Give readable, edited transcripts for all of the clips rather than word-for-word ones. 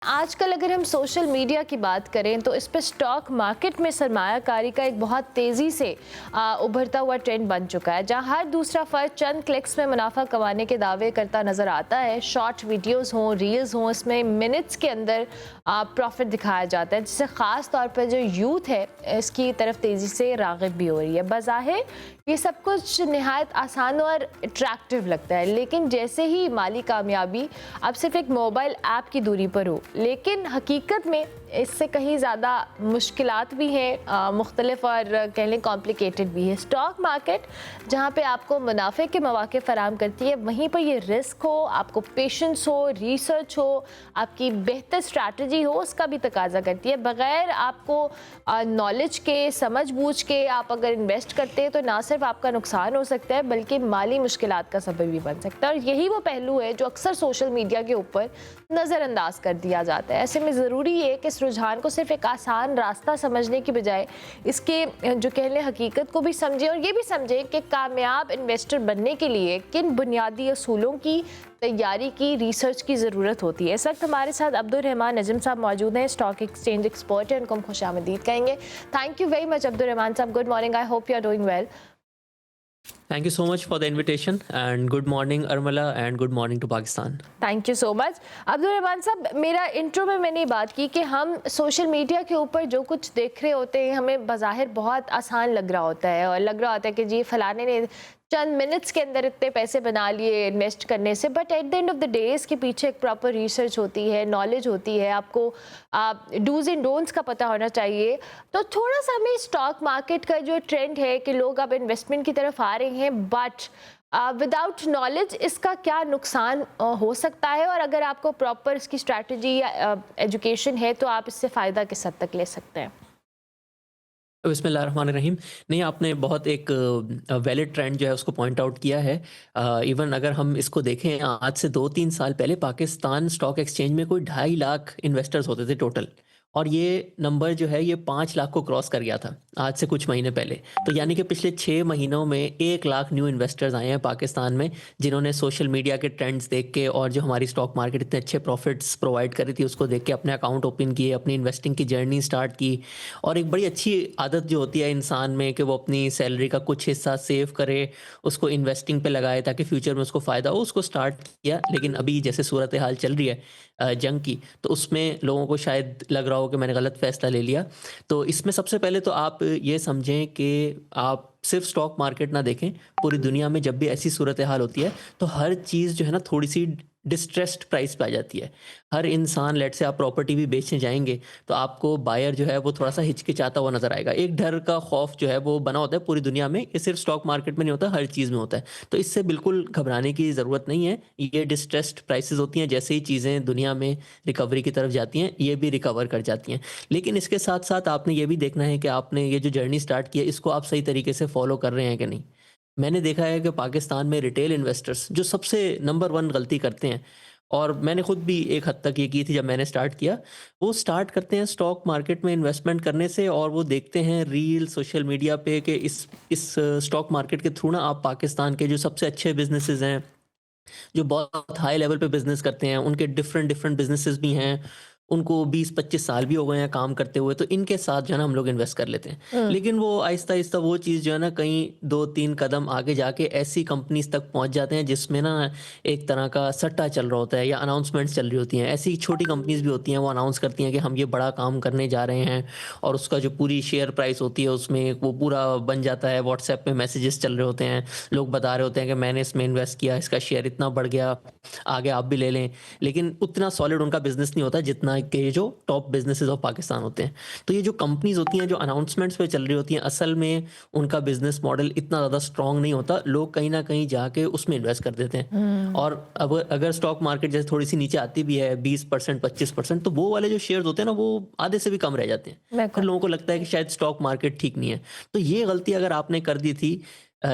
आजकल अगर हम सोशल मीडिया की बात करें तो इस पर स्टॉक मार्केट में सरमायाकारी का एक बहुत तेज़ी से उभरता हुआ ट्रेंड बन चुका है, जहां हर दूसरा फर्द चंद क्लिक्स में मुनाफा कमाने के दावे करता नज़र आता है। शॉर्ट वीडियोस हों, रील्स हों, इसमें मिनट्स के अंदर प्रॉफिट दिखाया जाता है, जिससे ख़ास तौर पर जो यूथ है इसकी तरफ तेज़ी से राग़िब भी हो रही है। बज़ाहिर ये सब कुछ नहायत आसान और अट्रैक्टिव लगता है, लेकिन जैसे ही माली कामयाबी अब सिर्फ एक मोबाइल ऐप की दूरी पर हो, लेकिन हकीकत में इससे कहीं ज़्यादा मुश्किलात भी हैं, मुख्तलिफ और कह लें कॉम्प्लिकेटेड भी है। स्टॉक मार्केट जहाँ पे आपको मुनाफे के मौके फराम करती है, वहीं पर ये रिस्क हो, आपको पेशेंस हो, रिसर्च हो, आपकी बेहतर स्ट्रैटेजी हो, उसका भी तकाजा करती है। बग़ैर आपको नॉलेज के, समझ बूझ के आप अगर इन्वेस्ट करते हैं तो ना सिर्फ आपका नुकसान हो सकता है बल्कि माली मुश्किलात का सबब भी बन सकता है। और यही वो पहलू है जो अक्सर सोशल मीडिया के ऊपर नज़रअंदाज कर दिया जाता है। ऐसे में ज़रूरी है कि इस रुझान को सिर्फ एक आसान रास्ता समझने की बजाय इसके जो कह लें हकीकत को भी समझें, और ये भी समझें कि कामयाब इन्वेस्टर बनने के लिए किन बुनियादी असूलों की तैयारी की, रिसर्च की ज़रूरत होती है। इस वक्त हमारे साथ अब्दुल रहमान नजम साहब मौजूद हैं, स्टॉक एक्सचेंज एक्सपर्ट हैं, उनको हम खुशामदीद कहेंगे। Thank you very much Abdul Rahman साहब, good morning, I hope you are doing well. Thank you so much for the invitation and good morning Armala and good morning to Pakistan. Thank you so much. Abdul Rahman साहब, मेरा intro में मैंने बात की कि हम social media के ऊपर जो कुछ देख रहे होते हैं हमें बज़ाहिर बहुत आसान लग रहा होता है, और लग रहा होता है कि जी फलाने ने चंद मिनट्स के अंदर इतने पैसे बना लिए इन्वेस्ट करने से, but at the end of the day इसके पीछे एक प्रॉपर रिसर्च होती है, नॉलेज होती है, आपको डूज एंड डोंट्स का पता होना चाहिए। तो थोड़ा सा हमें स्टॉक मार्केट का जो ट्रेंड है कि लोग अब इन्वेस्टमेंट की तरफ आ रहे हैं, बट विदाउट नॉलेज इसका क्या नुकसान हो सकता है, और अगर आपको प्रॉपर इसकी स्ट्रैटेजी या एजुकेशन है तो आप इससे फ़ायदा किस हद तक ले सकते हैं? बिस्मिल्लाहिर्रहमानिर्रहीम। नहीं, आपने बहुत एक वैलिड ट्रेंड जो है उसको पॉइंट आउट किया है। इवन अगर हम इसको देखें, आज से 2-3 साल पहले पाकिस्तान स्टॉक एक्सचेंज में कोई 2.5 लाख इन्वेस्टर्स होते थे टोटल, और ये नंबर जो है ये 5 लाख को क्रॉस कर गया था आज से कुछ महीने पहले। तो यानी कि पिछले 6 महीनों में 1 लाख न्यू इन्वेस्टर्स आए हैं पाकिस्तान में, जिन्होंने सोशल मीडिया के ट्रेंड्स देख के और जो हमारी स्टॉक मार्केट इतने अच्छे प्रॉफिट्स प्रोवाइड कर रही थी उसको देख के अपने अकाउंट ओपन किए, अपनी इन्वेस्टिंग की जर्नी स्टार्ट की। और एक बड़ी अच्छी आदत जो होती है इंसान में कि वो अपनी सैलरी का कुछ हिस्सा सेव करे, उसको इन्वेस्टिंग पे लगाए ताकि फ्यूचर में उसको फ़ायदा हो, उसको स्टार्ट किया। लेकिन अभी जैसे सूरत हाल चल रही है जंग की, तो उसमें लोगों को शायद लग रहा हो कि मैंने गलत फ़ैसला ले लिया। तो इसमें सबसे पहले तो आप ये समझें कि आप सिर्फ स्टॉक मार्केट ना देखें, पूरी दुनिया में जब भी ऐसी सूरत हाल होती है तो हर चीज़ जो है ना थोड़ी-सी डिस्ट्रेस्ड प्राइस पे आ जाती है। हर इंसान, लेट्स से आप प्रॉपर्टी भी बेचने जाएँगे तो आपको बायर जो है वो थोड़ा-सा हिचकिचाता हुआ नज़र आएगा। एक डर का खौफ जो है वो बना होता है पूरी दुनिया में, ये सिर्फ स्टॉक मार्केट में नहीं होता, हर चीज़ में होता है। तो इससे बिल्कुल घबराने की ज़रूरत नहीं है। ये डिस्ट्रेस्ड प्राइसेज़ होती हैं, जैसे ही चीज़ें दुनिया में रिकवरी की तरफ जाती हैं, ये भी रिकवर कर जाती हैं। लेकिन इसके साथ-साथ आपने ये भी देखना है कि आपने ये जो जर्नी स्टार्ट की है, इसको आप सही तरीके से फ़ॉलो कर रहे हैं कि नहीं। मैंने देखा है कि पाकिस्तान में रिटेल इन्वेस्टर्स जो सबसे नंबर 1 गलती करते हैं, और मैंने खुद भी एक हद तक ये की थी जब मैंने स्टार्ट किया, वो स्टार्ट करते हैं स्टॉक मार्केट में इन्वेस्टमेंट करने से, और वो देखते हैं रील सोशल मीडिया पे कि इस स्टॉक मार्केट के थ्रू ना आप पाकिस्तान के जो सबसे अच्छे बिज़नेसेस हैं, जो बहुत हाई लेवल पे बिज़नेस करते हैं, उनके डिफरेंट डिफरेंट बिज़नेसेस भी हैं, उनको 20-25 साल भी हो गए हैं काम करते हुए, तो इनके साथ जो है ना हम लोग इन्वेस्ट कर लेते हैं। हम्म। लेकिन वो आहिस्ता-आहिस्ता वो चीज़ जो है ना कहीं 2-3 कदम आगे जाके ऐसी कंपनीज़ तक पहुँच जाते हैं जिसमें ना एक तरह का सट्टा चल रहा होता है या अनाउंसमेंट्स चल रही होती हैं। ऐसी छोटी कंपनीज़ भी होती हैं, वो अनाउंस करती हैं कि हम ये बड़ा काम करने जा रहे हैं, और उसका जो पूरी शेयर प्राइस होती है उसमें वो पूरा बन जाता है। व्हाट्सएप पे मैसेजेस चल रहे होते हैं, लोग बता रहे होते हैं कि मैंने इसमें इन्वेस्ट किया, इसका शेयर इतना बढ़ गया, आगे आप भी ले लें। लेकिन उतना सॉलिड उनका बिज़नेस नहीं होता जितना कि जो टॉप बिज़नेसेस ऑफ पाकिस्तान होते हैं। तो ये जो कंपनीज़ होती हैं जो अनाउंसमेंट्स पे चल रही होती हैं, असल में उनका बिज़नेस मॉडल इतना ज़्यादा स्ट्रॉन्ग नहीं होता। लोग कहीं न कहीं जाके उसमें इन्वेस्ट कर देते हैं, हम्म। और अब अगर स्टॉक मार्केट जैसे थोड़ी-सी नीचे आती भी है 20% 25%, तो वो वाले जो शेयर्स होते हैं ना वो आधे से भी कम रह जाते हैं। फिर बिल्कुल। लोगों को लगता है कि शायद स्टॉक मार्केट ठीक नहीं है। तो ये गलती अगर आपने कर दी थी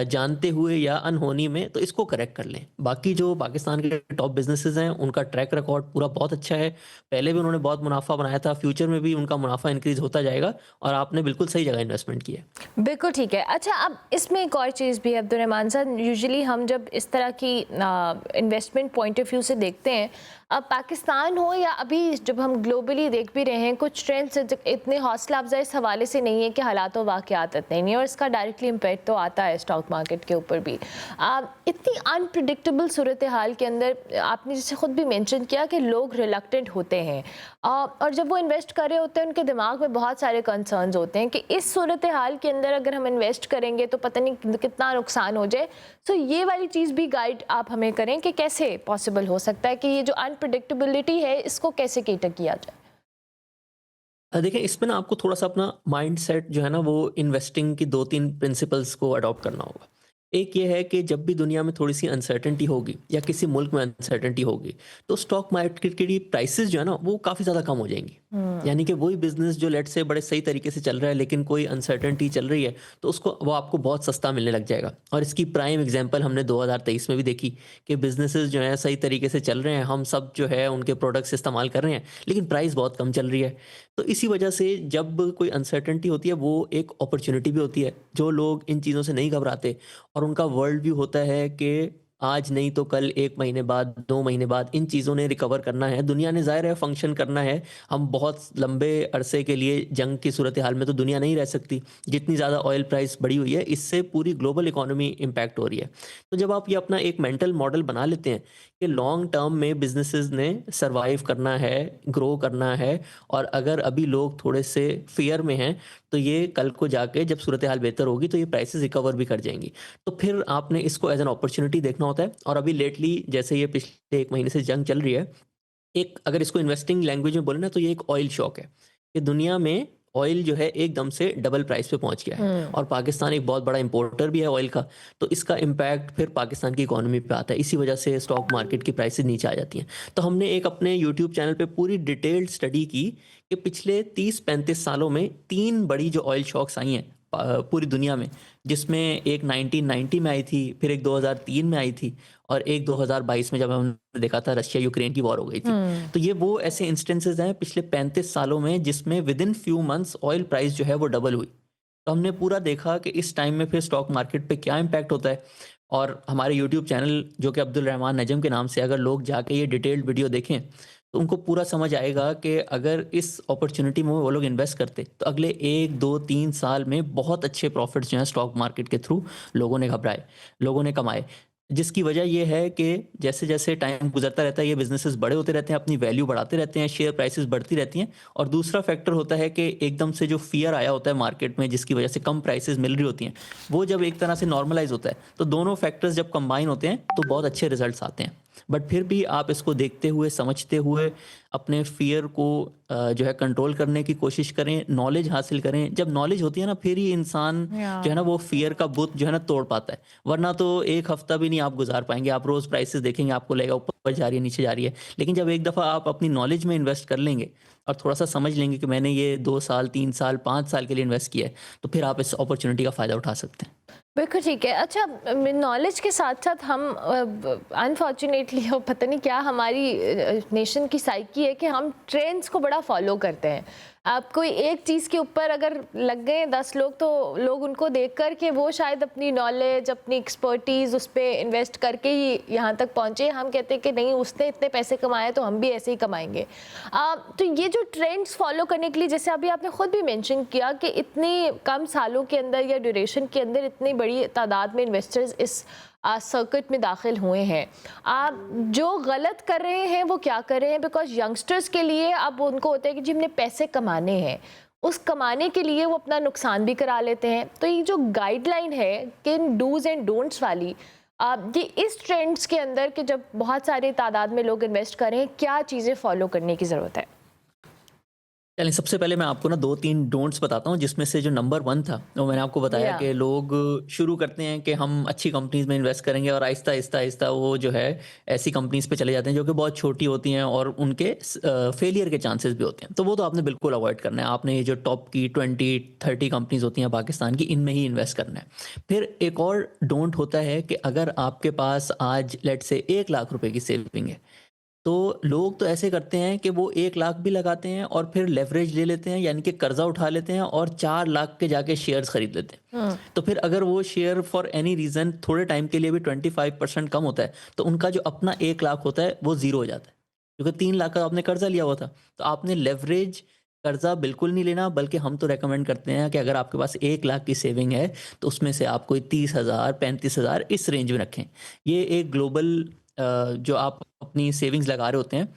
जानते हुए या अनहोनी में, तो इसको करेक्ट कर लें। बाकी जो पाकिस्तान के टॉप बिज़नेसेस हैं, उनका ट्रैक रिकॉर्ड पूरा बहुत अच्छा है। पहले भी उन्होंने बहुत मुनाफ़ा बनाया था, फ्यूचर में भी उनका मुनाफ़ा इंक्रीज़ होता जाएगा, और आपने बिल्कुल सही जगह इन्वेस्टमेंट की है। बिल्कुल ठीक है। अच्छा, अब इसमें एक और चीज़ भी है अब्दुल रहमान साहब, यूजुअली हम जब इस तरह की इन्वेस्टमेंट पॉइंट ऑफ व्यू से देखते हैं पाकिस्तान हो या अभी जब हम ग्लोबली देख भी रहे हैं, कुछ ट्रेंड्स इतने हौसला अफजाई इस हवाले से नहीं है कि हालात व वाक़यात इतने नहीं है, और इसका डायरेक्टली इम्पैक्ट तो आता है स्टॉक मार्केट के ऊपर भी। इतनी अनप्रिडिक्टेबल सूरत हाल के अंदर आपने जैसे ख़ुद भी मेंशन किया कि लोग रिलक्टेंट होते हैं, और जब वो इन्वेस्ट कर रहे होते हैं उनके दिमाग में बहुत सारे कंसर्न्स होते हैं कि इस सूरत हाल के अंदर अगर हम इन्वेस्ट करेंगे तो पता नहीं कितना नुकसान हो जाए। तो ये वाली चीज़ भी गाइड आप हमें करें कि कैसे पॉसिबल हो सकता है कि ये जो अनप्रिडिक्टेबिलिटी है इसको कैसे कैटर किया जाए। देखिए इसमें ना आपको थोड़ा सा अपना माइंड सेट जो है ना वो इन्वेस्टिंग की 2-3 प्रिंसिपल्स को अडॉप्ट करना होगा। एक ये है कि जब भी दुनिया में थोड़ी सी अनसर्टेनिटी होगी या किसी मुल्क में अनसर्टेनिटी होगी तो स्टॉक मार्केट की प्राइसेस जो है ना वो काफ़ी ज़्यादा कम हो जाएंगी। यानी कि वही बिजनेस जो लेट से बड़े सही तरीके से चल रहा है लेकिन कोई अनसर्टेनिटी चल रही है तो उसको वो आपको बहुत सस्ता मिलने लग जाएगा। और इसकी प्राइम एग्जांपल हमने 2023 में भी देखी कि बिजनेसेस जो है सही तरीके से चल रहे हैं, हम सब जो है उनके प्रोडक्ट्स इस्तेमाल कर रहे हैं लेकिन प्राइस बहुत कम चल रही है। तो इसी वजह से जब कोई अनसर्टेनिटी होती है वो एक अपॉर्चुनिटी भी होती है। जो लोग इन चीज़ों से नहीं घबराते और उनका वर्ल्ड व्यू होता है कि आज नहीं तो कल, 1 महीने बाद, 2 महीने बाद इन चीज़ों ने रिकवर करना है, दुनिया ने ज़ाहिर है फंक्शन करना है। हम बहुत लंबे अरसे के लिए जंग की सूरत हाल में तो दुनिया नहीं रह सकती। जितनी ज़्यादा ऑयल प्राइस बढ़ी हुई है इससे पूरी ग्लोबल इकोनॉमी इम्पैक्ट हो रही है। तो जब आप ये अपना एक मेंटल मॉडल बना लेते हैं कि लॉन्ग टर्म में बिजनेसेस ने सर्वाइव करना है, ग्रो करना है, और अगर अभी लोग थोड़े से फियर में हैं तो ये कल को जाके जब सूरत हाल बेहतर होगी तो ये प्राइसेस रिकवर भी कर जाएंगी। तो फिर आपने इसको एज एन अपॉर्चुनिटी देखना होता है। और अभी लेटली जैसे ये पिछले 1 महीने से जंग चल रही है, एक अगर इसको इन्वेस्टिंग लैंग्वेज में बोले ना तो ये एक ऑयल शॉक है कि दुनिया में ऑयल जो है एकदम से डबल प्राइस पे पहुंच गया है और पाकिस्तान एक बहुत बड़ा इंपोर्टर भी है ऑयल का। तो इसका इम्पैक्ट फिर पाकिस्तान की इकोनॉमी पे आता है। इसी वजह से स्टॉक मार्केट की प्राइसेस नीचे आ जाती हैं। तो हमने एक अपने यूट्यूब चैनल पे पूरी डिटेल्ड स्टडी की कि पिछले 30-35 सालों में 3 बड़ी जो ऑयल शॉक्स आई हैं पूरी दुनिया में, जिसमें एक 1990 में आई थी, फिर एक 2003 में आई थी और एक 2022 में जब हमने देखा था रशिया यूक्रेन की वॉर हो गई थी। तो ये वो ऐसे इंस्टेंसेस हैं पिछले 35 सालों में जिसमें with in few months oil price जो है वो डबल हुई। तो हमने पूरा देखा कि इस टाइम में फिर स्टॉक मार्केट पे क्या इम्पैक्ट होता है। और हमारे यूट्यूब चैनल जो कि अब्दुल रहमान नजम के नाम से, अगर लोग जाके ये डिटेल्ड वीडियो देखें तो उनको पूरा समझ आएगा कि अगर इस अपॉर्चुनिटी में वो लोग इन्वेस्ट करते तो अगले 1, 2, 3 साल में बहुत अच्छे प्रॉफिट्स जो हैं स्टॉक मार्केट के थ्रू लोगों ने लोगों ने कमाए। जिसकी वजह ये है कि जैसे जैसे टाइम गुजरता रहता है ये बिजनेसेस बड़े होते रहते हैं, अपनी वैल्यू बढ़ाते रहते हैं, शेयर प्राइसेस बढ़ती रहती हैं। और दूसरा फैक्टर होता है कि एकदम से जो फियर आया होता है मार्केट में जिसकी वजह से कम प्राइसेस मिल रही होती हैं, वो जब एक तरह से नॉर्मलाइज होता है तो दोनों फैक्टर्स जब कंबाइन होते हैं तो बहुत अच्छे रिजल्ट्स आते हैं। बट फिर भी आप इसको देखते हुए, समझते हुए अपने फियर को जो है कंट्रोल करने की कोशिश करें, नॉलेज हासिल करें। जब नॉलेज होती है ना फिर ही इंसान जो है ना वो फियर का बुत जो है ना तोड़ पाता है। वरना तो एक हफ्ता भी नहीं आप गुजार पाएंगे। आप रोज प्राइसेस देखेंगे, आपको लगेगा ऊपर जा रही है, नीचे जा रही है। लेकिन जब एक दफ़ा आप अपनी नॉलेज में इन्वेस्ट कर लेंगे और थोड़ा सा समझ लेंगे कि मैंने ये 2 साल, 3 साल, 5 साल के लिए इन्वेस्ट किया है, तो फिर आप इस अपॉर्चुनिटी का फ़ायदा उठा सकते हैं। बिल्कुल ठीक है। अच्छा, नॉलेज के साथ साथ हम अनफॉर्चुनेटली पता नहीं क्या हमारी नेशन की साइकी है कि हम ट्रेंड्स को बड़ा फॉलो करते हैं। आप कोई एक चीज़ के ऊपर अगर लग गए 10 लोग तो लोग उनको देख कर के वो शायद अपनी नॉलेज, अपनी एक्सपर्टीज़ उस पर इन्वेस्ट करके ही यहाँ तक पहुँचे। हम कहते हैं कि नहीं, उसने इतने पैसे कमाए तो हम भी ऐसे ही कमाएंगे। तो ये जो ट्रेंड्स फॉलो करने के लिए, जैसे अभी आपने खुद भी मेंशन किया कि इतनी कम सालों के अंदर या ड्यूरेशन के अंदर इतनी बड़ी तादाद में इन्वेस्टर्स इस सर्किट में दाखिल हुए हैं, आप जो गलत कर रहे हैं वो क्या कर रहे हैं? बिकॉज यंगस्टर्स के लिए अब उनको होता है कि जी हमने पैसे कमाने हैं, उस कमाने के लिए वो अपना नुकसान भी करा लेते हैं। तो ये जो गाइडलाइन है कि डूज एंड डोंट्स वाली, ये इस ट्रेंड्स के अंदर कि जब बहुत सारी तादाद में लोग इन्वेस्ट करें, क्या चीज़ें फॉलो करने की ज़रूरत है? चलिए सबसे पहले मैं आपको ना 2-3 डोंट्स बताता हूँ, जिसमें से जो नंबर 1 था वो मैंने आपको बताया या कि लोग शुरू करते हैं कि हम अच्छी कंपनीज में इन्वेस्ट करेंगे और आहिस्ता आहिस्ता आहिस्ता वो जो है ऐसी कंपनीज पे चले जाते हैं जो कि बहुत छोटी होती हैं और उनके फेलियर के चांसेस भी होते हैं। तो वो तो आपने बिल्कुल अवॉइड करना है। आपने ये जो टॉप की 20-30 कंपनीज होती हैं पाकिस्तान की, इनमें ही इन्वेस्ट करना है। फिर एक और डोंट होता है कि अगर आपके पास आज लेट से 1 लाख रुपए की सेविंग है तो लोग तो ऐसे करते हैं कि वो 1 लाख भी लगाते हैं और फिर लेवरेज ले लेते हैं, यानी कि कर्जा उठा लेते हैं और 4 लाख के जाके शेयर्स खरीद लेते हैं। तो फिर अगर वो शेयर फॉर एनी रीजन थोड़े टाइम के लिए भी 25% कम होता है तो उनका जो अपना 1 लाख होता है वो जीरो हो जाता है। क्योंकि 3 लाख का आपने कर्जा लिया हुआ था। तो आपने लेवरेज कर्जा बिल्कुल नहीं लेना, बल्कि हम तो रेकमेंड करते हैं कि अगर आपके पास 1 लाख की सेविंग है तो उसमें से आप कोई 30,000 35,000 इस रेंज में रखें। ये एक ग्लोबल जो आप अपनी सेविंग्स लगा रहे होते हैं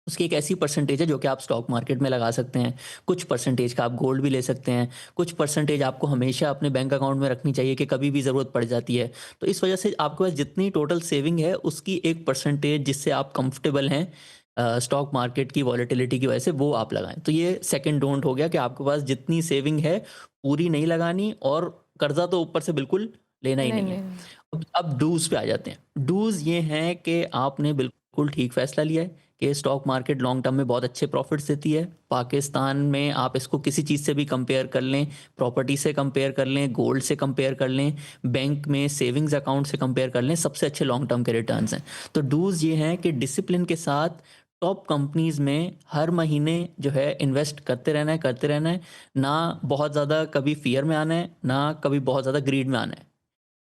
उसकी एक ऐसी परसेंटेज है जो कि आप स्टॉक मार्केट में लगा सकते हैं। कुछ परसेंटेज का आप गोल्ड भी ले सकते हैं। कुछ परसेंटेज आपको हमेशा अपने बैंक अकाउंट में रखनी चाहिए कि कभी भी ज़रूरत पड़ जाती है। तो इस वजह से आपके पास जितनी टोटल सेविंग है उसकी एक परसेंटेज जिससे आप कंफर्टेबल हैं स्टॉक मार्केट की वॉलेटिलिटी की वजह से, वो आप लगाएं। तो ये सेकंड डोंट हो गया कि आपके पास जितनी सेविंग है पूरी नहीं लगानी, और कर्जा तो ऊपर से बिल्कुल लेना ही नहीं नहीं है। नहीं। अब डूज पे आ जाते हैं। डूज ये हैं कि आपने बिल्कुल ठीक फैसला लिया है कि स्टॉक मार्केट लॉन्ग टर्म में बहुत अच्छे प्रॉफिट्स देती है। पाकिस्तान में आप इसको किसी चीज़ से भी कंपेयर कर लें, प्रॉपर्टी से कंपेयर कर लें, गोल्ड से कंपेयर कर लें, बैंक में सेविंग्स अकाउंट से कंपेयर कर लें, सबसे अच्छे लॉन्ग टर्म के रिटर्न्स हैं। तो डूज ये हैं कि डिसिप्लिन के साथ टॉप कंपनीज में हर महीने जो है इन्वेस्ट करते रहना है, करते रहना है। ना बहुत ज़्यादा कभी फियर में आना है, ना कभी बहुत ज़्यादा ग्रीड में आना है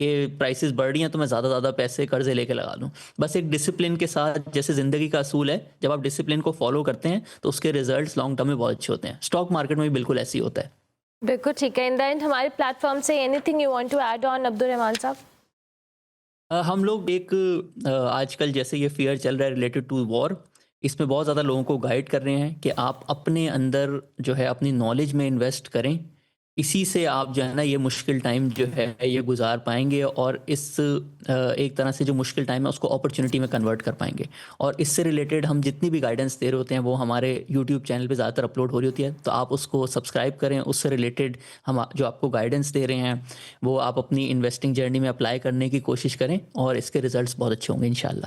कि प्राइसेस बढ़ रही हैं तो मैं ज़्यादा पैसे कर्जे लेके लगा लूँ। बस एक डिसिप्लिन के साथ, जैसे ज़िंदगी का असूल है, जब आप डिसिप्लिन को फॉलो करते हैं तो उसके रिजल्ट्स लॉन्ग टर्म में बहुत अच्छे होते हैं। स्टॉक मार्केट में भी बिल्कुल ऐसे ही होता है। बिल्कुल ठीक है। इन द एंड हमारे प्लेटफॉर्म से anything you want to add on Abdul Rahman साहब? हम लोग एक आजकल जैसे ये फियर चल रहा है रिलेटेड टू वॉर, इसमें बहुत ज़्यादा लोगों को गाइड कर रहे हैं कि आप अपने अंदर जो है अपनी नॉलेज में इन्वेस्ट करें। इसी से आप जो है ना ये मुश्किल टाइम जो है ये गुजार पाएंगे, और इस एक तरह से जो मुश्किल टाइम है उसको अपॉर्चुनिटी में कन्वर्ट कर पाएंगे। और इससे रिलेटेड हम जितनी भी गाइडेंस दे रहे होते हैं वो हमारे यूट्यूब चैनल पे ज़्यादातर अपलोड हो रही होती है, तो आप उसको सब्सक्राइब करें। उससे रिलेटेड हम जो आपको गाइडेंस दे रहे हैं वो आप अपनी इन्वेस्टिंग जर्नी में अप्लाई करने की कोशिश करें, और इसके रिजल्ट्स बहुत अच्छे होंगे इंशाल्लाह।